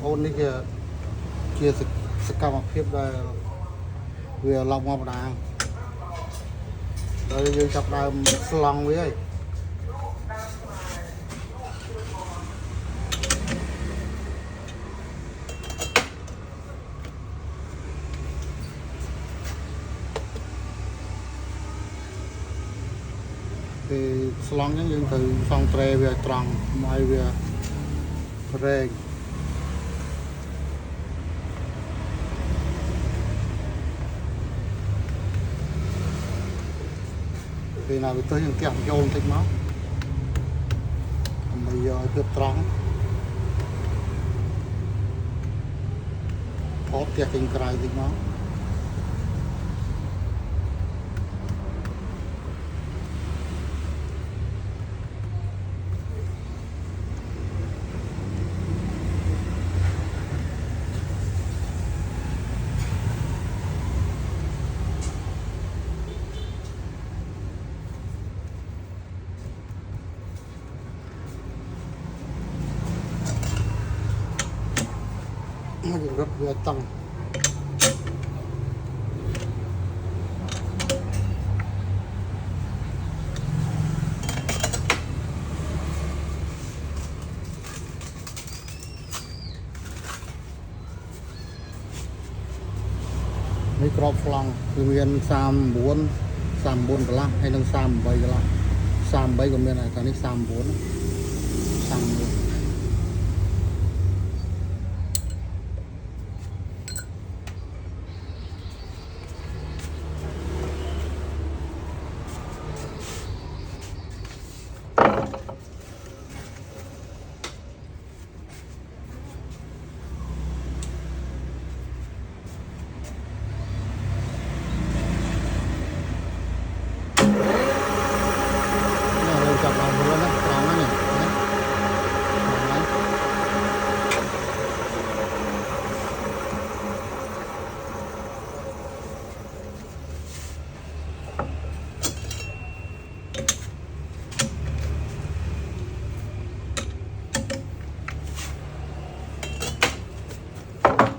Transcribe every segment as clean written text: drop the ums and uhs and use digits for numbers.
ôn đi kìa chia sực cam học tiếp đây vừa lòng ngọc đàng rồi vừa chọc đàm lòng với ấy thì long những dương từ xong tre về tròn mai về rê thì nào tới những kẹo cho ôn thích nó bây giờ tiếp trắng có tiệc kinh cài thích nó rất là tăng mấy crop long từ miền Sam 4 cái lắm hay đang Sam 7 cái lắm Sam 7 của miền này thằng này Sam 4 Sam 4 chọc lòng luôn đó, tròn đó nè.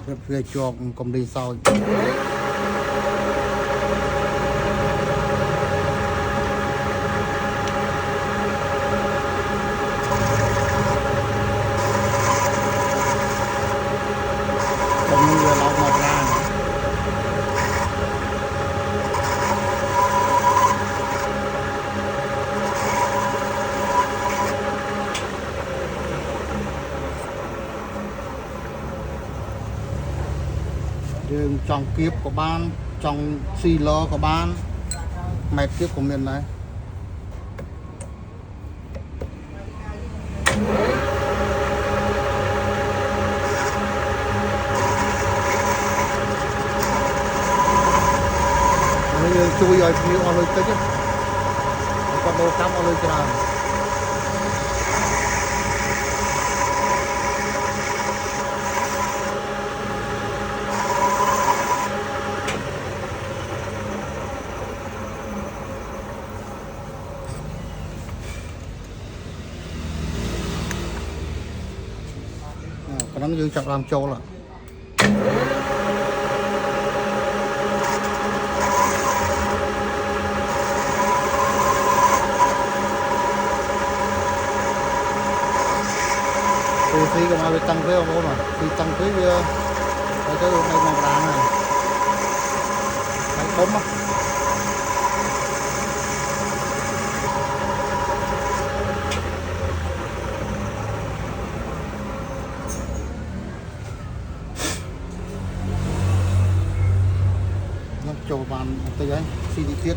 Rất ghê cho công ty sau. Trong kiếp của ban trong xì lơ của ban mệt kiếp của miền này chui rồi nhiều ở lối tới chứ còn đồ cắm ở lối chờ nó như chọc làm trâu là từ khi mà bị tăng thuế không mà khi tăng thuế phải cái đây màu đá này đánh bấm á cho bạn tới ấy xin đi tiết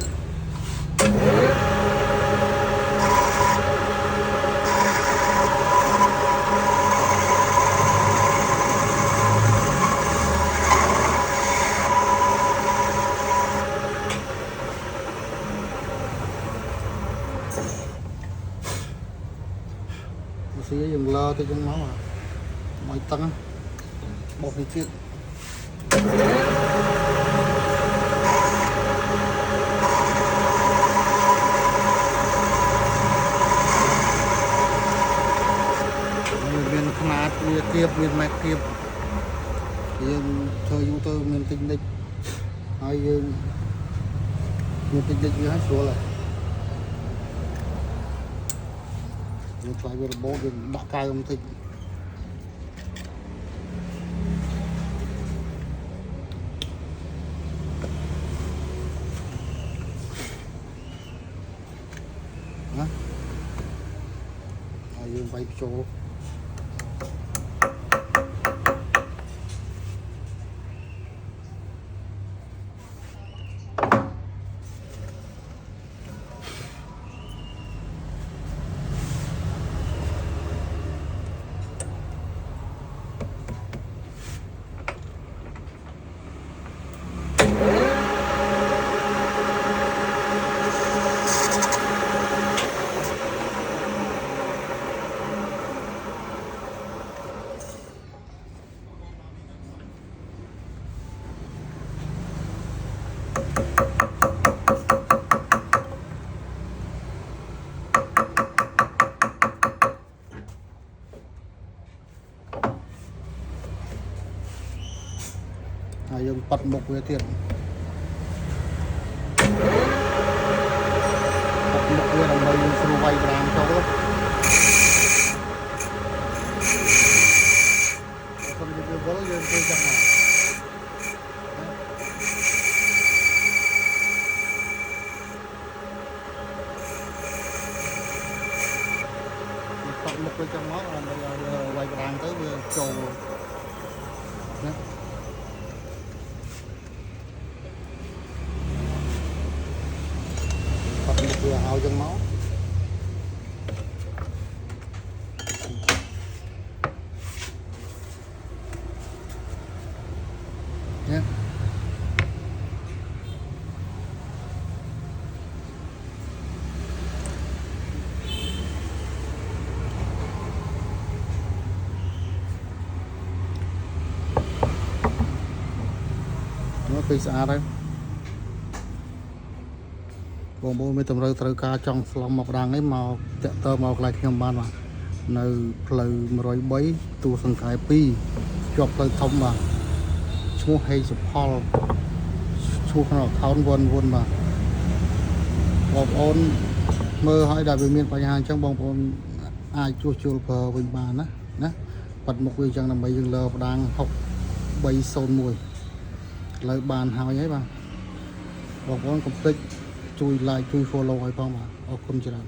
xí dừng lơ tới trong máu à mọi tăng bột đi tiết វាគៀបមានម៉ែគៀបយើងធ្វើយូរទៅមានតិចនិចហើយយើងមានតិចនិចវាឲ្យស្រួលហើយយើងខ្លាចវារបូតយើងដាក់កៅបន្តិចណាហើយយើងវាយចូល ហើយយើងប៉ាត់មុខវាទៀតប៉ាត់មុខវាដើម្បីយើងស្រួលវាយប្រាំចូលទៅយើងវាវល់យើងធ្វើចឹងមកប៉ាត់មុខវាចឹងមកដើម្បីឲ្យវាយប្រាំទៅវាចូលណា vừa hao chân máu nhé nó bị xa đấy បងប្អូនមានតម្រូវត្រូវការចង់ស្លំមកដាំងនេះមកតាក់ទងមកកន្លែងខ្ញុំបានបាទនៅផ្លូវ103ទូសង្កែ2ជាប់ផ្លូវធំបាទឈ្មោះហេសុផលឈ្មោះក្នុង account វ៉ុនបាទបងប្អូនមើលឲ្យដែលវាមានបញ្ហាអញ្ចឹងបងប្អូនអាចជួសជុលប្រើវិញបានណាប៉ាត់មុខវាអញ្ចឹងដើម្បីយើងលើផ្ដាំង6301លើបានហើយបាទបងប្អូនកុំភ្លេចជួយ like ជួយ follow ឲ្យផងបាទអរគុណច្រើន